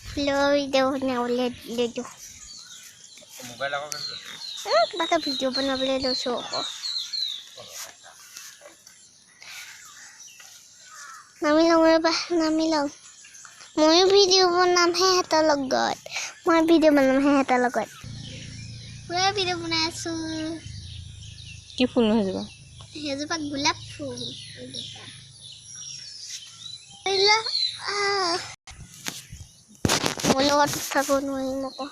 ফুলৰ ভিডিঅ' বনাবলৈ লৈছোঁ কিবা এটা ভিডিঅ' বনাবলৈ লৈছোঁ আকৌ নামি লওঁ ৰ'বা নামি লওঁ ময়ো ভিডিঅ' বনাম সিহঁতৰ লগত মই ভিডিঅ' বনাম সিহঁতৰ লগত পুৰা ভিডিঅ' বনাই আছোঁ কি ফুল নো সেইজোপা সেইজোপা গোলাপ ফুল মোৰ লগত থাকো নোৱাৰিম আকৌ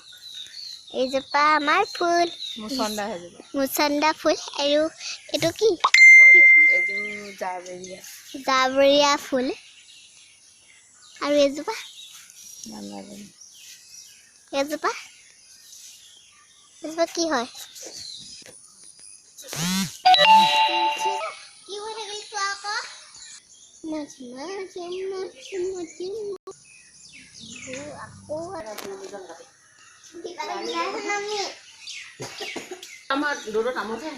এইজোপা আমাৰ ফুল মুচন্দা সেইজোপা মুচন্দা ফুল আৰু এইটো কি জাবৰীয়া জাবৰীয়া ফুল আৰু এইজোপা এইজোপা কি হয় কি হৈ থাকিল চোৱা আকৌ আমাৰ দূৰত আমতহে